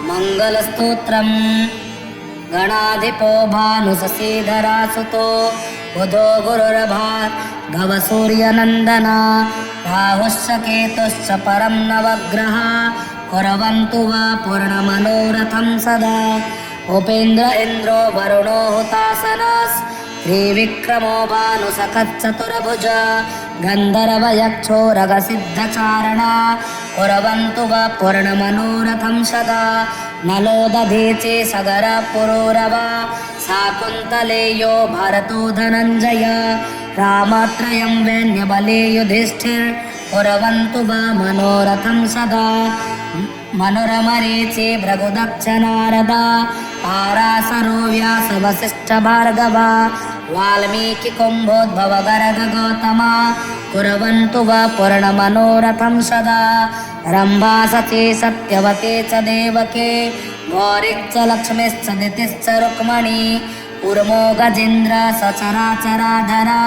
मंगलस्तोत्रम् गणाधिपो भानुशशीधरासुतो बुधो गुरुर्भार्गव सूर्यनन्दना राहुश्च केतुश्च परं नवग्रहा कुर्वन्तु वा पूर्णमनोरथं सदा। उपेन्द्र इन्द्रो वरुणो हुतासनस् त्रिविक्रमो भानुसखच्चतुर्भुज गन्धर्वयक्षो रगसिद्धचारणा कुर्वन्तु वा पूर्णमनोरथं सदा। नलो दधीचे सगर पुरोरवा शाकुन्तलेयो भरतो धनञ्जय रामत्रयं वैन्यबले युधिष्ठिर् कुर्वन्तु वा मनोरथं सदा। मनोरमरीचे भृगुदक्ष नारदा पाराशरो व्यास वसिष्ठ भार्गव वाल्मीकि कुम्भोद्भव गर्ग गौतमा कुर्वन्तु वा पूर्णमनोरथं सदा। रम्भा सची सत्यवती च देवकी गौरीश्च लक्ष्मीश्च दितिश्च रुक्मणी कूर्मो गजेन्द्र सचराचराधरा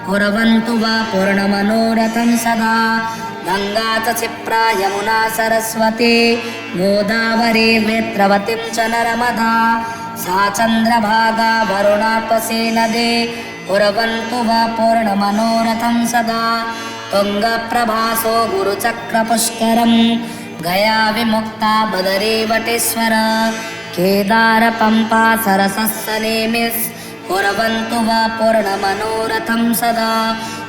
कुर्वन्तु वा पूर्णमनोरथं सदा। गंगा च क्षिप्रा यमुना सरस्वती गोदावरी नेत्रवतीं च नर्मदा सा चन्द्रभागा वरुणात्मसी नदी कुर्वन्तु वा पूर्णमनोरथं सदा। तुङ्गप्रभासो गुरुचक्रपुष्करं गया विमुक्ता बदरी वटेश्वर केदार पंपा सरसस्सनेमिस् कुर्वन्तु वा पूर्णमनोरथं सदा।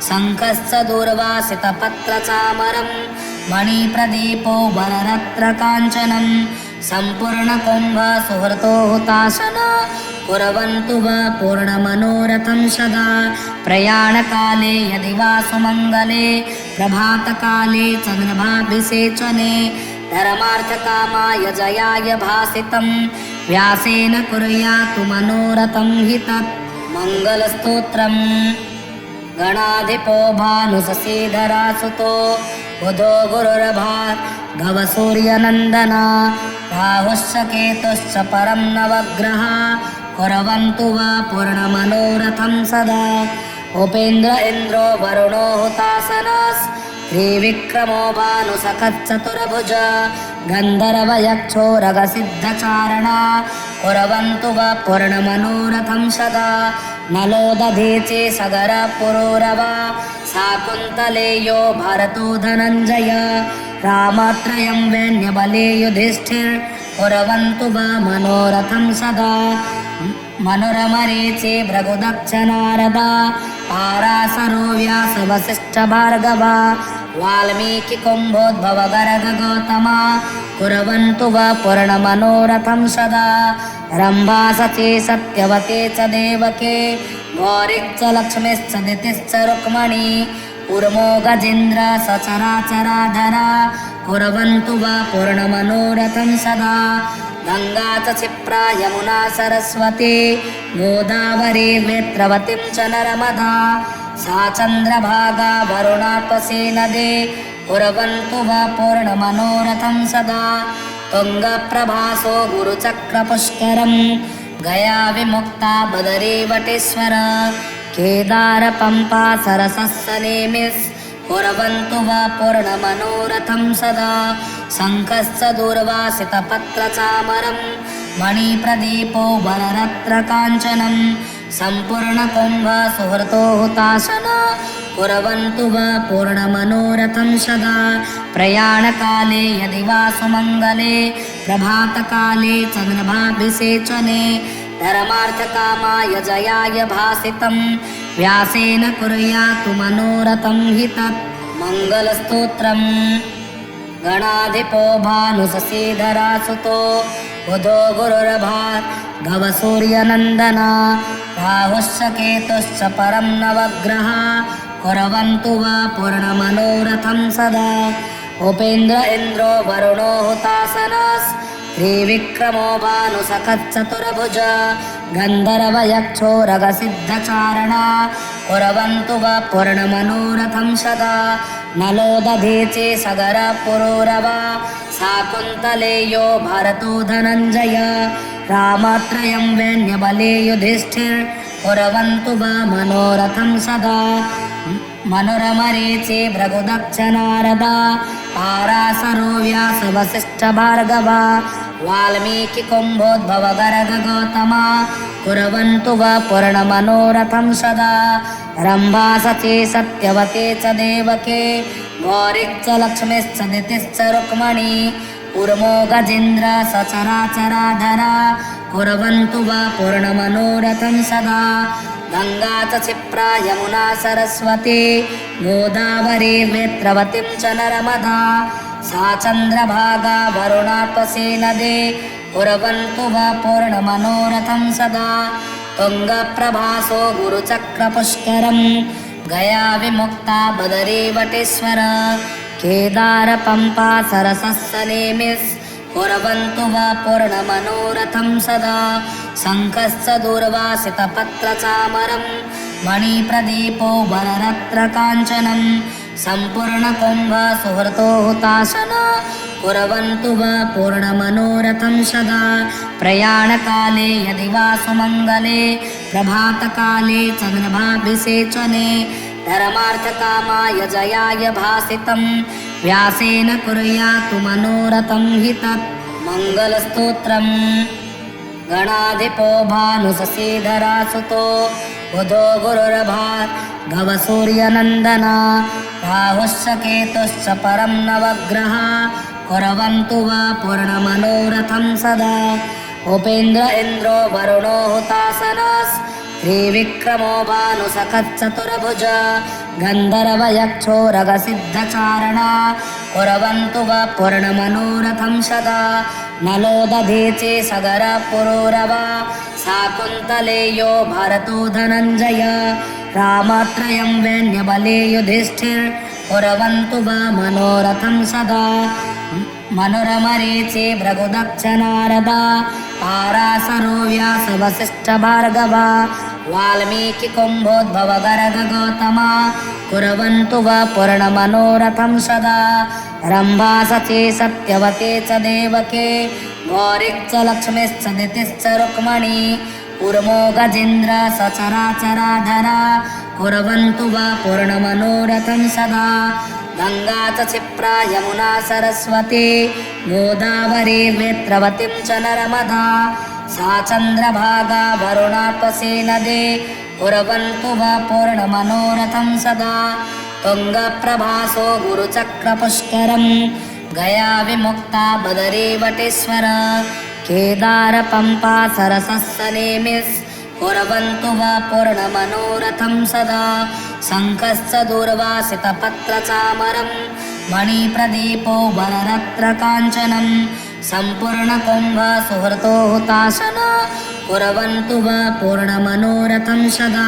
शङ्खश्च दूर्वासितपत्रचामरं मणिप्रदीपो वररत्नकाञ्चनं सम्पूर्णकुम्भ सुहृतो हुताशन कुर्वन्तु वा पूर्णमनोरथं सदा। प्रयाणकाले यदि वा सुमङ्गले प्रभातकाले चन्द्रभाभिषेचने धर्मार्थकामाय जयाय भासितं व्यासेन कुर्यातु मनोरथं हि तत्। मंगलस्तोत्रम् गणाधिपो भानुशशीधरासुतो बुधो गुरुर्भार्गव सूर्यनन्दना राहुश्च केतुश्च परं नवग्रहा कुर्वन्तु वा पूर्णमनोरथं सदा। उपेन्द्र इन्द्रो वरुणो हुतासनस् त्रिविक्रमो भानुसखच्चतुर्भुज गन्धर्वयक्षो रगसिद्धचारणा कुर्वन्तु वा पूर्णमनोरथं सदा। नलो दधीचे सगर पुरोरवा शाकुन्तलेयो भरतो धनञ्जय रामत्रयं वैन्यबले युधिष्ठिर् कुर्वन्तु वा मनोरथं सदा। मनोरमरीचे भृगुदक्ष नारदा पाराशरो व्यास वसिष्ठ भार्गव वाल्मीकि कुम्भोद्भव गर्ग गौतमा कुर्वन्तु वा पूर्णमनोरथं सदा। रम्भा सची सत्यवती च देवकी गौरीश्च लक्ष्मीश्च दितिश्च रुक्मणी कूर्मो गजेन्द्र सचराचराधरा कुर्वन्तु वा पूर्णमनोरथं सदा। गंगा च क्षिप्रा यमुना सरस्वती गोदावरी नेत्रवतीं च नर्मदा सा चन्द्रभागा वरुणात्मसी नदी कुर्वन्तु वा पूर्णमनोरथं सदा। तुङ्गप्रभासो गुरुचक्रपुष्करं गया विमुक्ता बदरी वटेश्वर केदार पंपा सरसस्सनेमिस् कुर्वन्तु वा पूर्णमनोरथं सदा। शङ्खश्च दूर्वासितपत्रचामरं मणिप्रदीपो वररत्नकाञ्चनं सम्पूर्णकुम्भ सुहृतो हुताशन कुर्वन्तु वा पूर्णमनोरथं सदा। प्रयाणकाले यदि वा सुमङ्गले प्रभातकाले चन्द्रभाभिषेचने धर्मार्थकामाय जयाय भासितं व्यासेन कुर्यातु मनोरथं हि तत्। मंगलस्तोत्रम् गणाधिपो भानुशशीधरासुतो बुधो गुरुर्भार्गव सूर्यनन्दना राहुश्च केतुश्च परं नवग्रहा कुर्वन्तु वा पूर्णमनोरथं सदा। उपेन्द्र इन्द्रो वरुणो हुतासनस् त्रिविक्रमो भानुसखच्चतुर्भुज गन्धर्वयक्षो रगसिद्धचारणा कुर्वन्तु वा पूर्णमनोरथं सदा। नलो दधीचे सगर पुरोरवा शाकुन्तलेयो भरतो धनञ्जय रामत्रयं वैन्यबले युधिष्ठिर् कुर्वन्तु वा मनोरथं सदा मनोरमरीचि भृगुदक्ष नारद पाराशरो व्यास वसिष्ठ भार्गव वाल्मीकि कुम्भोद्भव गर्ग गौतम कुर्वन्तु वा पूर्णमनोरथं सदा रम्भा सची सत्यवती च देवकी गौरी च लक्ष्मीश्च दितिश्च रुक्मिणी ऊर्मो गजेन्द्र सचराचराधरा कुर्वन्तु वा पूर्णमनोरथं सदा गंगा च क्षिप्रा यमुना सरस्वती गोदावरी नेत्रवतीं च नर्मदा सा चन्द्रभागा वरुणात्मसी नदी कुर्वन्तु वा पूर्णमनोरथं सदा तुङ्गप्रभासो गुरुचक्रपुष्करं गया विमुक्ता बदरीवटेश्वर केदार पंपा सरसस्सनेमिस् कुर्वन्तु वा पूर्णमनोरथं सदा शङ्खश्च दूर्वासितपत्रचामरं मणिप्रदीपो वररत्नकाञ्चनं सम्पूर्णकुम्भ सुहृतो हुताशन कुर्वन्तु वा पूर्णमनोरथं सदा प्रयाणकाले यदि वा सुमङ्गले प्रभातकाले चन्द्रभाभिषेचने धर्मार्थकामाय जयाय भासितं व्यासेन कुर्यातु मनोरथं हि तत् मङ्गलस्तोत्रम् गणाधिपो भानुशशीधरासुतो बुधो गुरुर्भार्गव सूर्यनन्दना राहुश्च केतुश्च परं नवग्रह कुर्वन्तु वा पूर्णमनोरथं सदा उपेन्द्र इन्द्रो वरुणो हुतासनस् त्रिविक्रमो भानुसखच्चतुर्भुज गन्धर्वयक्षो रगसिद्धचारणा कुर्वन्तु वा पूर्णमनोरथं सदा नलो दधीचे सगर पुरोरवा शाकुन्तलेयो भरतो धनञ्जय रामत्रयं वैन्यबले युधिष्ठिर् कुर्वन्तु वा मनोरथं सदा मनोरमरीचि भृगुदक्ष नारद पाराशरो व्यास वसिष्ठ भार्गव वाल्मीकि कुम्भोद्भव गर्ग गौतम कुर्वन्तु वा पूर्णमनोरथं सदा रम्भा सची सत्यवती च देवकी गौरी च लक्ष्मीश्च दितिश्च रुक्मिणी ऊर्मो गजेन्द्र सचराचराधरा कुर्वन्तु वा पूर्णमनोरथं सदा गंगा च क्षिप्रा यमुना सरस्वती गोदावरी नेत्रवतीं च नर्मदा सा चन्द्रभागा वरुणात्मसी नदी कुर्वन्तु वा पूर्णमनोरथं सदा तुङ्गप्रभासो गुरुचक्रपुष्करं गया विमुक्ता बदरीवटेश्वर केदार पंपा सरसस्सनेमिस् कुर्वन्तु वा पूर्णमनोरथं सदा शङ्खश्च दूर्वासितपत्रचामरं मणिप्रदीपो वररत्नकाञ्चनं सम्पूर्णकुम्भ सुहृतो हुताशन कुर्वन्तु वा पूर्णमनोरथं सदा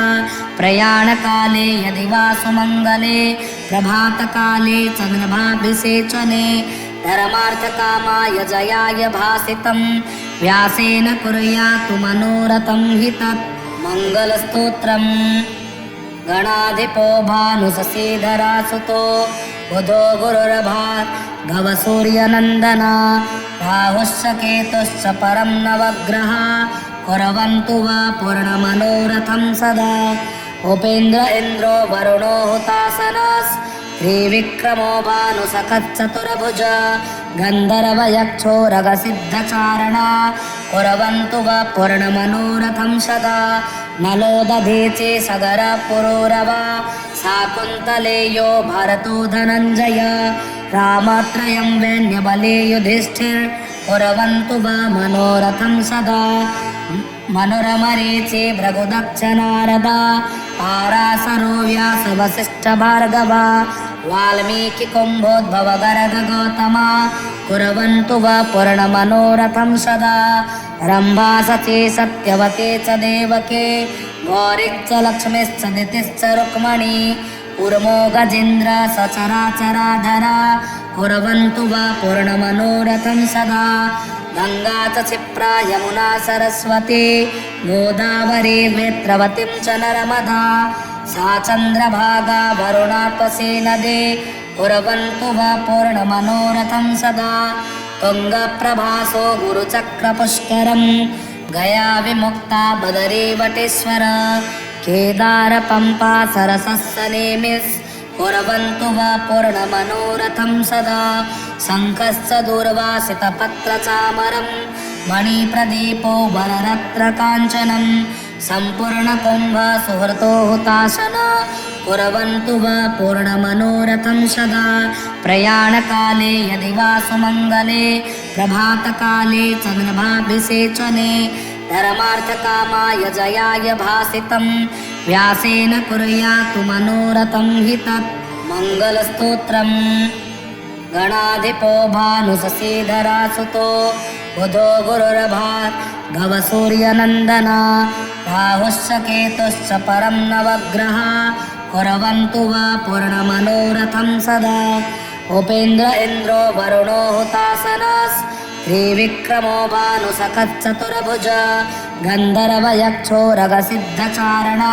प्रयाणकाले यदि वा सुमङ्गले प्रभातकाले चन्द्रभाभिषेचने धर्मार्थकामाय जयाय भासितं व्यासेन कुर्यातु मनोरथं हि तत् मङ्गलस्तोत्रम् गणाधिपो भानुशशीधरासुतो बुधो गुरुर्भार्गव सूर्यनन्दना राहुश्च केतुश्च परं नवग्रह कुर्वन्तु वा पूर्णमनोरथं सदा उपेन्द्र इन्द्रो वरुणो हुतासनस् त्रिविक्रमो भानुसखच्चतुर्भुज गन्धर्वयक्षो रगसिद्धचारणा कुर्वन्तु वा पूर्णमनोरथं सदा नलो दधीचे सगर पुरोरवा शाकुन्तलेयो भरतो धनञ्जय रामत्रयं वैन्यबले युधिष्ठिर् कुर्वन्तु वा मनोरथं सदा मनोरमरीचि भृगुदक्ष नारद पाराशरो व्यास वसिष्ठ भार्गव वाल्मीकि कुम्भोद्भव गर्ग गौतम कुर्वन्तु वा पूर्णमनोरथं सदा रम्भा सची सत्यवती च देवकी गौरी च लक्ष्मीश्च दितिश्च रुक्मिणी ऊर्मो गजेन्द्र सचराचराधरा कुर्वन्तु वा पूर्णमनोरथं सदा गंगा च क्षिप्रा यमुना सरस्वती गोदावरी नेत्रवतीं च नर्मदा सा चन्द्रभागा वरुणात्मसी नदी कुर्वन्तु वा पूर्णमनोरथं सदा तुङ्गप्रभासो गुरुचक्रपुष्करं गया विमुक्ता बदरीवटेश्वर केदार पंपा सरसस्सनेमिस् कुर्वन्तु वा पूर्णमनोरथं सदा शङ्खश्च दूर्वासितपत्रचामरं मणिप्रदीपो वररत्नकाञ्चनं सम्पूर्णकुम्भ सुहृतो हुताशन कुर्वन्तु वा पूर्णमनोरथं सदा प्रयाणकाले यदि वा सुमङ्गले प्रभातकाले चन्द्रभाभिषेचने धर्मार्थकामाय जयाय भासितं व्यासेन कुर्यातु मनोरथं हि तत् मङ्गलस्तोत्रम् गणाधिपो भानुशशीधरासुतो बुधो गुरुर्भार्गव सूर्यनन्दना राहुश्च केतुश्च परं नवग्रहा कुर्वन्तु वा पूर्णमनोरथं सदा उपेन्द्र इन्द्रो वरुणो हुतासनस् त्रिविक्रमो भानुसखच्चतुर्भुज गन्धर्वयक्षो रगसिद्धचारणा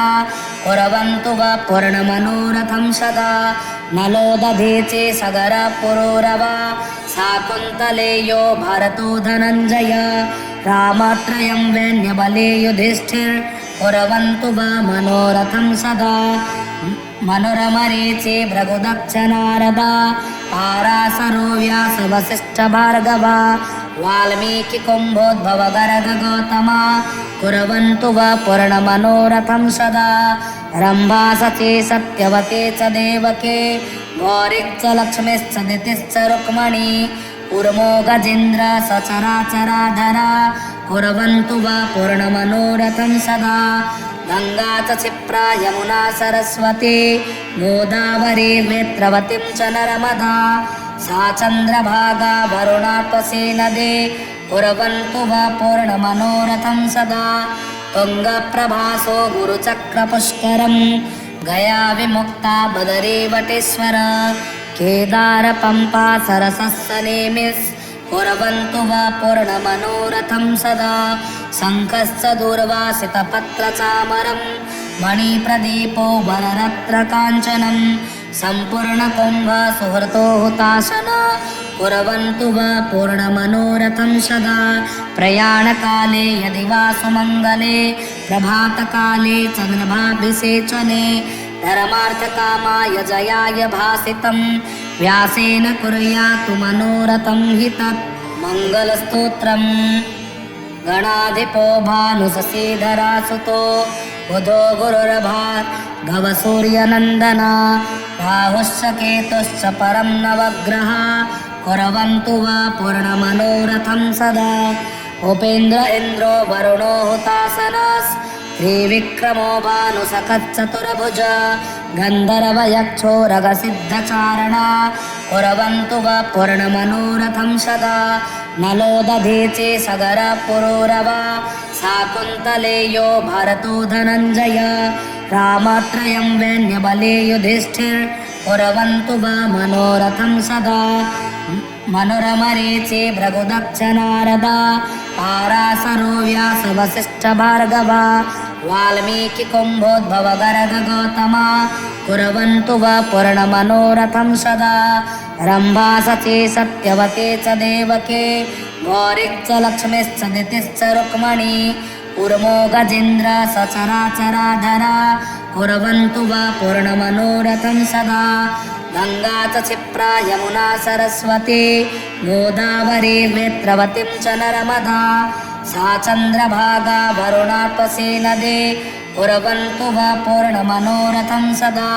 कुर्वन्तु वा पूर्णमनोरथं सदा नलो दधीचे सगर पुरोरवा शाकुन्तलेयो भरतो धनञ्जय रामत्रयं वैन्यबले युधिष्ठिर् कुर्वन्तु वा मनोरथं सदा मनोरमरीचे भृगुदक्ष नारदा पाराशरो व्यास वसिष्ठ भार्गव वाल्मीकि कुम्भोद्भव गर्ग गौतमा कुर्वन्तु वा पूर्णमनोरथं सदा रम्भा सची सत्यवती च देवकी गौरीश्च लक्ष्मीश्च दितिश्च रुक्मणी कूर्मो गजेन्द्र सचराचराधरा कुर्वन्तु वा पूर्णमनोरथं सदा गंगा च क्षिप्रा यमुना सरस्वती गोदावरी वेत्रवतीं च नर्मदा सा चन्द्रभागा वरुणात्मसी नदी कुर्वन्तु वा पूर्णमनोरथं सदा तुङ्गप्रभासो गुरुचक्रपुष्करं गया विमुक्ता बदरीवटेश्वर केदार पंपा सरसस्सनेमिस् कुर्वन्तु वा पूर्णमनोरथं सदा शङ्खश्च दूर्वासितपत्रचामरं मणिप्रदीपो वररत्नकाञ्चनं सम्पूर्णकुम्भ सुहृतो हुताशन कुर्वन्तु वा पूर्णमनोरथं सदा प्रयाणकाले यदि वा सुमङ्गले प्रभातकाले चन्द्रभाभिषेचने धर्मार्थकामाय जयाय भासितं व्यासेन कुर्यातु मनोरथं हि तत् मङ्गलस्तोत्रम् गणाधिपो भानुशशीधरासुतो बुधो गुरुर्भार्गव सूर्यनन्दना राहुश्च केतुश्च परं नवग्रहा कुर्वन्तु वा पूर्णमनोरथं सदा उपेन्द्र इन्द्रो वरुणो हुतासनस् त्रिविक्रमो भानुसखच्चतुर्भुज गन्धर्वयक्षो रगसिद्धचारणा कुर्वन्तु वा पूर्णमनोरथं सदा नलो दधीचे सगर पुरोरवा शाकुन्तलेयो भरतो धनञ्जय रामत्रयं वैन्यबले युधिष्ठिर् कुर्वन्तु वा मनोरथं सदा मनोरमरीचे भृगुदक्ष नारदा पाराशरो व्यास वसिष्ठ भार्गव वाल्मीकि कुम्भोद्भव गर्ग गौतमा कुर्वन्तु वा पूर्णमनोरथं सदा रम्भा सची सत्यवती च देवकी गौरीश्च लक्ष्मीश्च दितिश्च रुक्मणी कूर्मो गजेन्द्र सचराचराधरा कुर्वन्तु वा पूर्णमनोरथं सदा गंगा च क्षिप्रा यमुना सरस्वती गोदावरी वेत्रवतीं च नर्मदा सा चन्द्रभागा वरुणात्मसी नदी कुर्वन्तु वा पूर्णमनोरथं सदा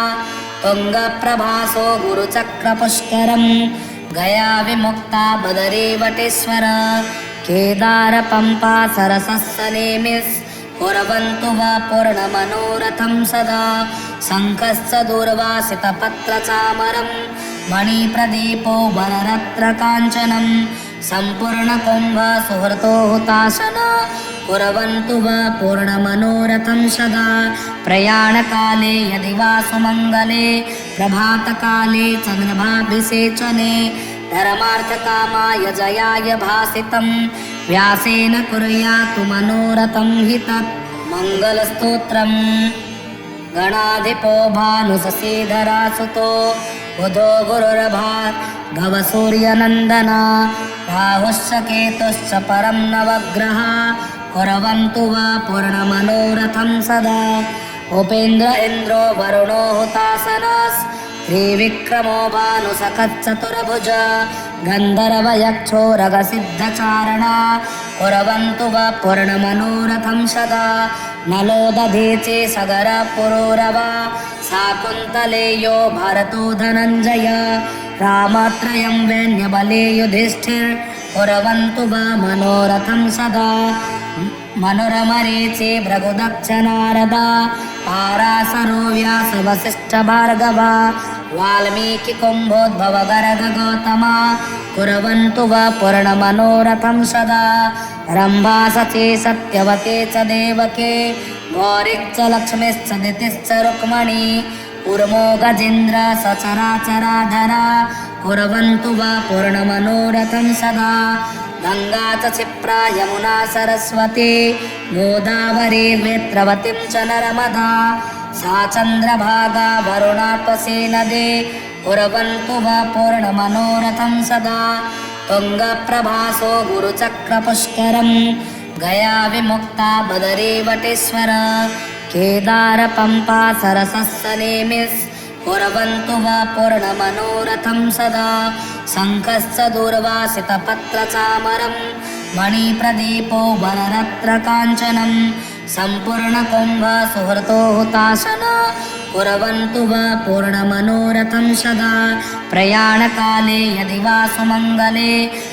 तुङ्गप्रभासो गुरुचक्रपुष्करं गया विमुक्ता बदरीवटेश्वर केदार पंपा सरसस्सनेमिस् कुर्वन्तु वा पूर्णमनोरथं सदा शङ्खश्च दूर्वासितपत्रचामरं मणिप्रदीपो वररत्नकाञ्चनं सम्पूर्णकुम्भ सुहृतो हुताशन कुर्वन्तु वा पूर्णमनोरथं सदा प्रयाणकाले यदि वा सुमङ्गले प्रभातकाले चन्द्रभाभिषेचने धर्मार्थकामाय जयाय भासितं व्यासेन कुर्यातु मनोरथं हि तत् मङ्गलस्तोत्रम् गणाधिपो भानुशशीधरासुतो बुधो गुरुर्भार्गव सूर्यनन्दना राहुश्च केतुश्च परं नवग्रहा कुर्वन्तु वा पूर्णमनोरथं सदा उपेन्द्र इन्द्रो वरुणो हुतासनस् त्रिविक्रमो भानुसखच्चतुर्भुज गन्धर्वयक्षोरगसिद्धचारणा कुर्वन्तु वा पूर्णमनोरथं सदा नलो दधीचे सगर पुरोरवा शाकुन्तलेयो भरतो धनञ्जय रामत्रयं वैन्यबले युधिष्ठिर् कुर्वन्तु वा मनोरथं सदा मनोरमरीचे भृगुदक्ष नारदा पाराशरो व्यास वसिष्ठ भार्गव वाल्मीकि कुम्भोद्भव गर्ग गौतमा कुर्वन्तु वा पूर्णमनोरथं सदा रम्भा सची सत्यवती च देवकी गौरीश्च लक्ष्मीश्च दितिश्च रुक्मणी उर्मो गजेन्द्र सचराचराधरा कुर्वन्तु वा पूर्णमनोरथं सदा गंगा च क्षिप्रा यमुना सरस्वती गोदावरी वेत्रवतीं च नर्मदा सा चन्द्रभागा वरुणात्मसी नदी कुर्वन्तु वा पूर्णमनोरथं सदा तुङ्गप्रभासो गुरुचक्रपुष्करं गया विमुक्ता बदरीवटेश्वर केदार पम्पा सरसस्सनेमिस् कुर्वन्तु वा पूर्णमनोरथं सदा शङ्खश्च दूर्वासितपत्रचामरं मणिप्रदीपो वररत्नकाञ्चनं सम्पूर्णकुम्भ सुहृतो हुताशन कुर्वन्तु वा पूर्णमनोरथं सदा प्रयाणकाले यदि वा सुमङ्गले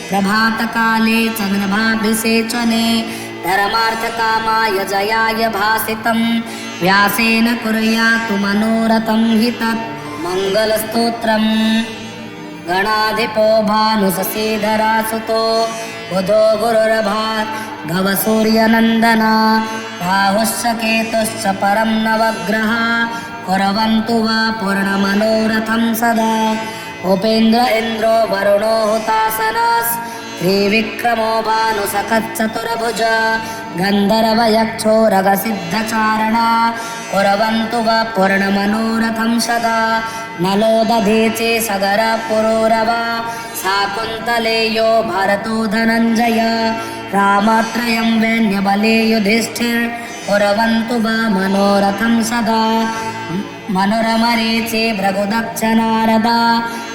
प्रभातकाले चन्द्रभाभिषेचने धर्मार्थकामाय जयाय भासितं व्यासेन कुर्यातु मनोरथं हि तत् मङ्गलस्तोत्रम् गणाधिपो भानुशशीधरासुतो बुधो गुरुर्भार्गव सूर्यनन्दना राहुश्च केतुश्च परं नवग्रह कुर्वन्तु वा पूर्णमनोरथं सदा उपेन्द्र इन्द्रो वरुणो हुतासनस् त्रिविक्रमो भानुसखच्चतुर्भुज गन्धर्वयक्षोरगसिद्धचारणा कुर्वन्तु वा पूर्णमनोरथं सदा नलो दधीचे सगर पुरोरवा शाकुन्तलेयो भरतो धनञ्जय रामत्रयं वैन्यबले युधिष्ठिर् कुर्वन्तु वा मनोरथं सदा मनोरमरीचे भृगुदक्ष नारदा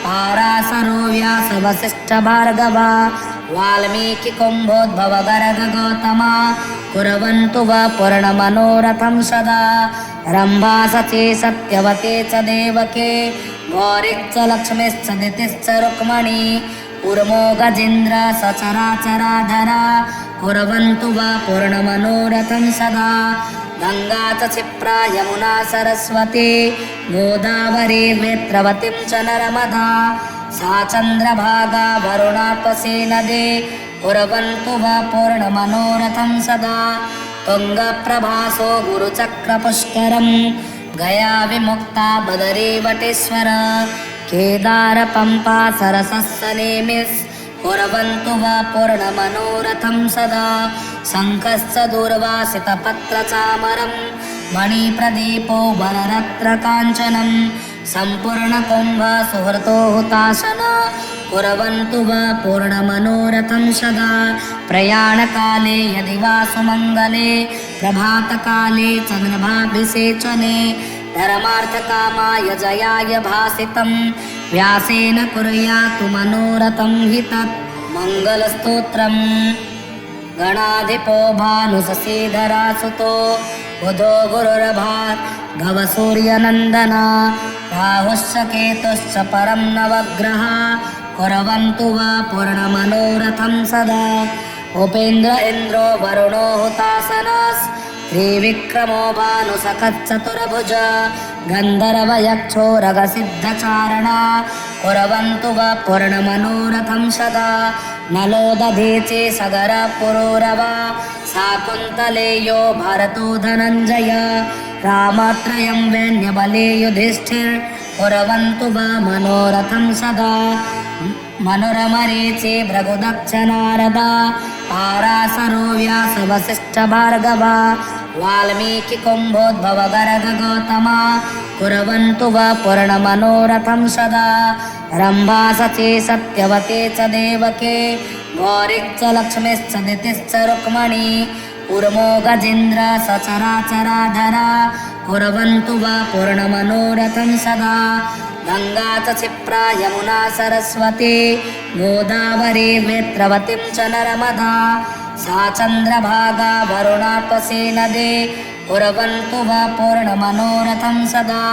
पाराशरो व्यास वसिष्ठ भार्गव वाल्मीकि कुम्भोद्भव गर्ग गौतमा कुर्वन्तु वा पूर्णमनोरथं सदा रम्भा सची सत्यवती च देवकी गौरीश्च लक्ष्मीश्च दितिश्च रुक्मणी उर्मो गजेन्द्र सचराचराधरा कुर्वन्तु वा पूर्णमनोरथं सदा गंगा च क्षिप्रा यमुना सरस्वती गोदावरी वेत्रवतीं च नर्मदा सा चन्द्रभागा वरुणात्मसी नदी कुर्वन्तु वा पूर्णमनोरथं सदा तुङ्गप्रभासो गुरुचक्रपुष्करं गया विमुक्ता बदरीवटेश्वर केदार पम्पा सरसस्सनेमिस् कुर्वन्तु वा पूर्णमनोरथं सदा शङ्खश्च दूर्वासितपत्रचामरं मणिप्रदीपो वररत्नकाञ्चनं सम्पूर्णकुम्भ सुहृतो हुताशन कुर्वन्तु वा पूर्णमनोरथं सदा प्रयाणकाले यदि वा सुमङ्गले प्रभातकाले चन्द्रभाभिषेचने धर्मार्थकामाय जयाय भासितं व्यासेन कुर्यातु मनोरथं हि तत् मङ्गलस्तोत्रम् गणाधिपो भानुशशीधरासुतो बुधो गुरुर्भार्गव सूर्यनन्दना राहुश्च केतुश्च परं नवग्रह कुर्वन्तु वा पूर्णमनोरथं सदा उपेन्द्र इन्द्रो वरुणो हुतासनस् त्रिविक्रमो भानुसखच्चतुर्भुज गन्धर्वयक्षोरगसिद्धचारणा कुर्वन्तु वा पूर्णमनोरथं सदा नलो दधीचे सगर पुरोरवा शाकुन्तलेयो भरतो धनञ्जय रामत्रयं वैन्यबले युधिष्ठिर् कुर्वन्तु वा मनोरथं सदा मनोरमरीचे भृगुदक्ष नारदा पाराशरो व्यास वसिष्ठ भार्गव वाल्मीकि कुम्भोद्भव गर्ग गौतमा कुर्वन्तु वा पूर्णमनोरथं सदा रम्भा सची सत्यवती च देवकी गौरीश्च लक्ष्मीश्च दितिश्च रुक्मणी ऊर्मो गजेन्द्र सचराचराधरा कुर्वन्तु वा पूर्णमनोरथं सदा गङ्गा च क्षिप्रा यमुना सरस्वती गोदावरी नेत्रवतीं च नर्मदा सा चन्द्रभागा वरुणात्मसे नदी कुर्वन्तु वा पूर्णमनोरथं सदा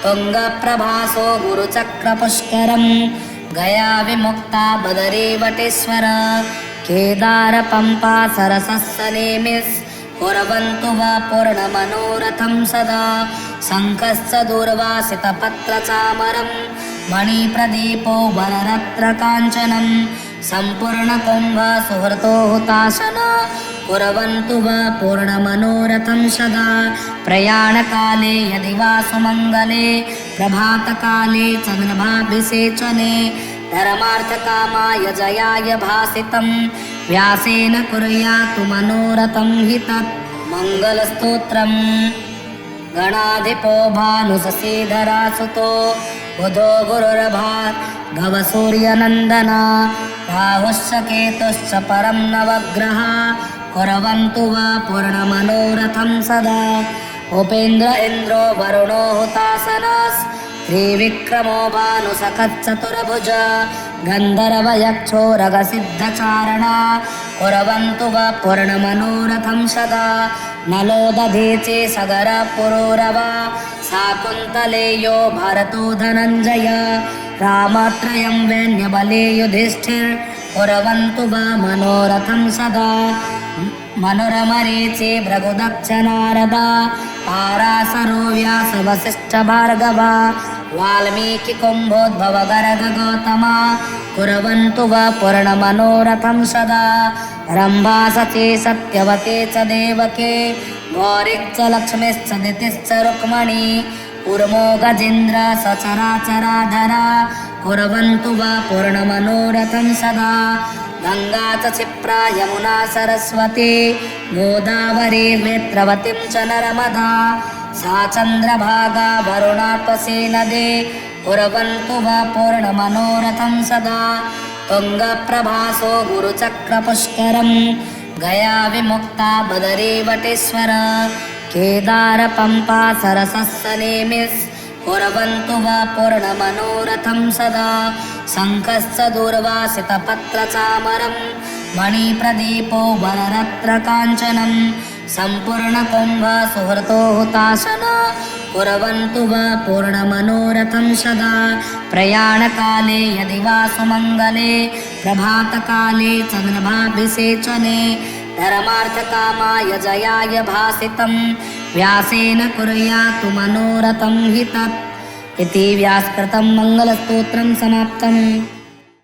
तुङ्गप्रभासो गुरुचक्रपुष्करं गया विमुक्ता बदरीवटेश्वर केदार पम्पा सरसस्सनेमिस् कुर्वन्तु वा पूर्णमनोरथं सदा शङ्खश्च दूर्वासितपत्रचामरं मणिप्रदीपो वररत्नकाञ्चनं सम्पूर्णकुम्भ सुहृतो हुताशन कुर्वन्तु वा पूर्णमनोरथं सदा प्रयाणकाले यदि वा सुमङ्गले प्रभातकाले चन्द्रभाभिषेचने धर्मार्थकामाय जयाय भासितं व्यासेन कुर्यातु मनोरथं हि तत् मङ्गलस्तोत्रम् गणाधिपो भानुशशीधरासुतो बुधो गुरुर्भार्गवसूर्यनन्दना राहुश्च केतुश्च परं नवग्रहा कुर्वन्तु वा पूर्णमनोरथं सदा उपेन्द्र इन्द्रो वरुणो हुतासनस् त्रिविक्रमो भानुसखच्चतुर्भुज गन्धर्वयक्षो रगसिद्धचारणा कुर्वन्तु वा पूर्णमनोरथं सदा नलो दधीचे सगर पुरोरवा शाकुन्तलेयो भरतो धनञ्जय रामत्रयं वैन्यबले युधिष्ठिर् कुर्वन्तु वा मनोरथं सदा मनोरमरीचे भृगुदक्ष नारदा पाराशरो व्यासवसिष्ठभार्गवा वाल्मीकिकुम्भोद्भव गर्ग गौतमा कुर्वन्तु वा पूर्णमनोरथं सदा रम्भा सची सत्यवती च देवकी गौरीश्च लक्ष्मीश्च दितिश्च रुक्मणी ऊर्मो गजेन्द्र सचराचराधरा कुर्वन्तु वा पूर्णमनोरथं सदा गङ्गा च क्षिप्रा यमुना सरस्वती गोदावरी नेत्रवतीं च नर्मदा सा चन्द्रभागा वरुणात्मसे नदी कुर्वन्तु वा पूर्णमनोरथं सदा तुङ्गप्रभासो गुरुचक्रपुष्करं गया विमुक्ता बदरीवटेश्वर केदार पम्पा सरसस्सनेमिस् कुर्वन्तु वा पूर्णमनोरथं सदा शङ्खश्च दूर्वासितपत्रचामरं मणिप्रदीपो वररत्नकाञ्चनं सम्पूर्णकुम्भ सुहृतो हुताशन कुर्वन्तु वा पूर्णमनोरथं सदा प्रयाणकाले यदि वा सुमङ्गले प्रभातकाले चन्द्रभाभिषेचने धर्मार्थकामाय जयाय भासितं व्यासेन कुर्यातु मनोरथं हि तत् इति व्यासकृतं मङ्गलस्तोत्रं समाप्तम्।